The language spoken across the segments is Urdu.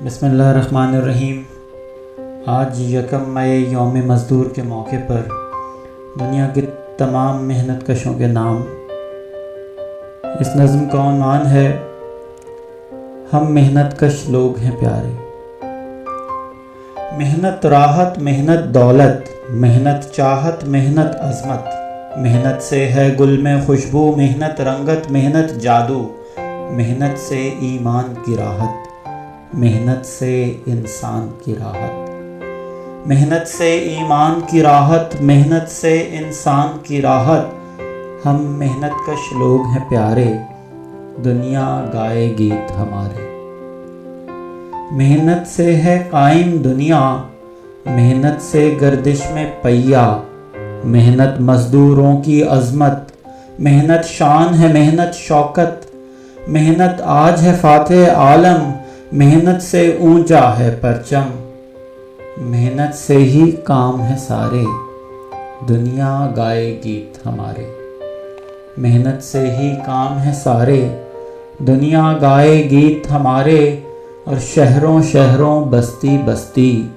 بسم اللہ الرحمن الرحیم۔ آج یکم مئی یوم مزدور کے موقع پر دنیا کے تمام محنت کشوں کے نام۔ اس نظم کا عنوان ہے ہم محنت کش لوگ ہیں پیارے۔ محنت راحت، محنت دولت، محنت چاہت، محنت عظمت، محنت سے ہے گل میں خوشبو، محنت رنگت، محنت جادو، محنت سے ایمان کی راحت، محنت سے انسان کی راحت، محنت سے ایمان کی راحت، محنت سے انسان کی راحت۔ ہم محنت کش لوگ ہیں پیارے، دنیا گائے گیت ہمارے۔ محنت سے ہے قائم دنیا، محنت سے گردش میں پہیا، محنت مزدوروں کی عظمت، محنت شان ہے، محنت شوکت، محنت آج ہے فاتح عالم، محنت سے اونچا ہے پرچم، محنت سے ہی کام ہے سارے، دنیا گائے گیت ہمارے۔ محنت سے ہی کام ہے سارے، دنیا گائے گیت ہمارے، اور شہروں شہروں بستی بستی،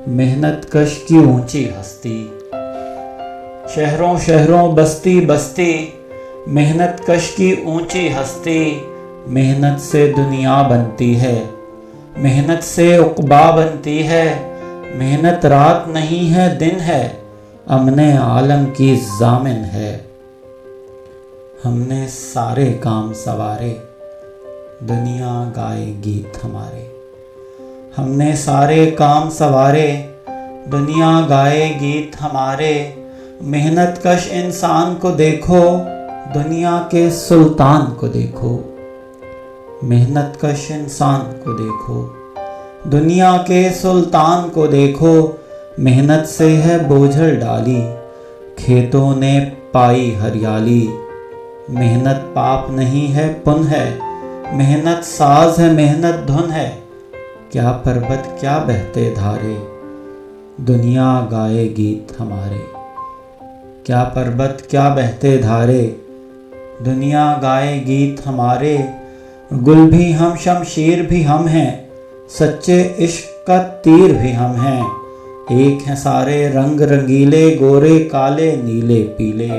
محنت کش کی اونچی ہستی۔ شہروں شہروں بستی بستی، محنت کش کی اونچی ہستی، محنت سے دنیا بنتی ہے، محنت سے عقبا بنتی ہے، محنت رات نہیں ہے دن ہے، امن عالم کی ضامن ہے۔ ہم نے سارے کام سوارے، دنیا گائے گیت ہمارے۔ ہم نے سارے کام سوارے، دنیا گائے گیت ہمارے۔ محنت کش انسان کو دیکھو، دنیا کے سلطان کو دیکھو۔ محنت کش انسان کو دیکھو، دنیا کے سلطان کو دیکھو۔ محنت سے ہے بوجھل ڈالی، کھیتوں نے پائی ہریالی، محنت پاپ نہیں ہے پن ہے، محنت ساز ہے، محنت دھن ہے۔ کیا پربت کیا بہتے دھارے، دنیا گائے گیت ہمارے۔ کیا پربت کیا بہتے دھارے، دنیا گائے گیت ہمارے۔ گل بھی ہم، شمشیر بھی ہم ہیں، سچے عشق کا تیر بھی ہم ہیں، ایک ہیں سارے رنگ رنگیلے، گورے کالے نیلے پیلے۔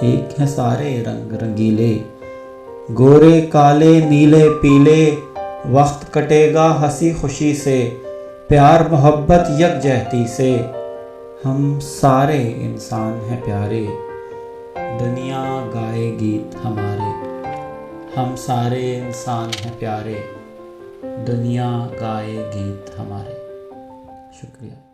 ایک ہیں سارے رنگ رنگیلے، گورے کالے نیلے پیلے۔ وقت کٹے گا ہنسی خوشی سے، پیار محبت یکجہتی سے، ہم سارے انسان ہیں پیارے، دنیا گائے گیت ہمارے۔ ہم سارے انسان ہیں پیارے، دنیا گائے گیت ہمارے۔ شکریہ۔